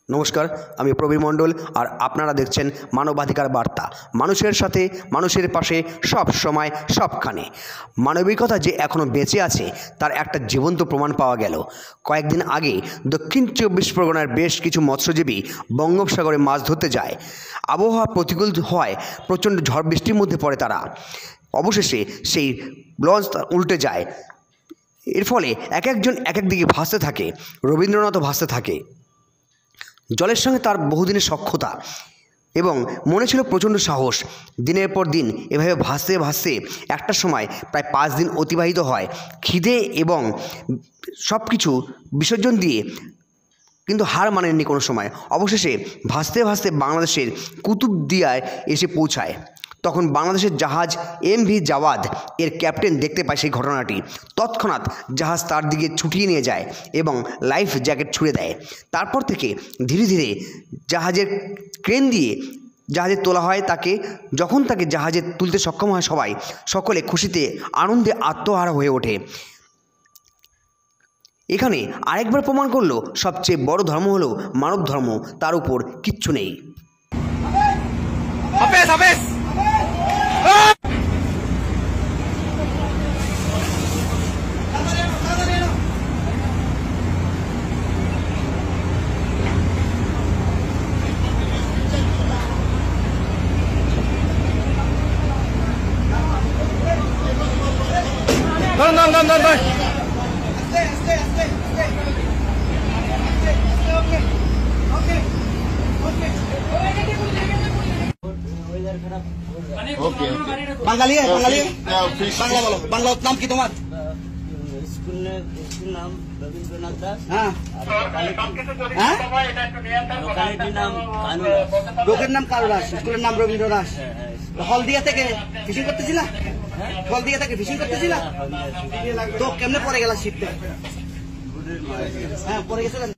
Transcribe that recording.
নমস্কার, আমি প্রবীর মণ্ডল আর আপনারা দেখছেন মানবাধিকার বার্তা। মানুষের সাথে, মানুষের পাশে, সব সময়, সবখানে। মানবিকতা যে এখনও বেঁচে আছে তার একটা জীবন্ত প্রমাণ পাওয়া গেল। কয়েকদিন আগে দক্ষিণ 24 পরগনার বেশ কিছু মৎস্যজীবী বঙ্গোপসাগরে মাছ ধরতে যায়। আবহাওয়া প্রতিকূল হওয়ায় প্রচণ্ড ঝড় বৃষ্টির মধ্যে পড়ে তারা। অবশেষে সেই লঞ্চ উল্টে যায়। এর ফলে এক একজন এক এক দিকে ভাসতে থাকে। রবীন্দ্রনাথও ভাসতে থাকে। জলের সঙ্গে তার বহুদিনের সখ্যতা এবং মনে ছিল প্রচণ্ড সাহস। দিনের পর দিন এভাবে ভাসতে ভাসতে একটা সময় প্রায় 5 দিন অতিবাহিত হয় খিদে এবং সব কিছু বিসর্জন দিয়ে, কিন্তু হার মানেননি কোনো সময়। অবশেষে ভাসতে ভাসতে বাংলাদেশের কুতুবদিয়ায় এসে পৌঁছায়। তখন বাংলাদেশের জাহাজ MV জাওয়াদ এর ক্যাপ্টেন দেখতে পায় সেই ঘটনাটি। তৎক্ষণাৎ জাহাজ তার দিকে ছুটিয়ে নিয়ে যায় এবং লাইফ জ্যাকেট ছুঁড়ে দেয়। তারপর থেকে ধীরে ধীরে জাহাজের ক্রেন দিয়ে জাহাজে তোলা হয় তাকে। যখন তাকে জাহাজে তুলতে সক্ষম হয় সবাই, সকলে খুশিতে আনন্দে আত্মহারা হয়ে ওঠে। এখানে আরেকবার প্রমাণ করলো সবচেয়ে বড় ধর্ম হলো মানব ধর্ম, তার উপর কিচ্ছু নেই। বাঙালি বাংলা বলো। বাংলা নাম কি তোমার? স্কুল নাম রবীন্দ্রনাথ দাস। হ্যাঁ, লোকের নাম কালু দাস, স্কুলের নাম রবীন্দ্র দাস। হলদিয়া থেকে ফিশিং করতেছিলা? হলদিয়া থেকে ফিশিং করতেছিলা? তো কেমনে পরে গেলা শিখতে? হ্যাঁ, পরে গেছিলেন।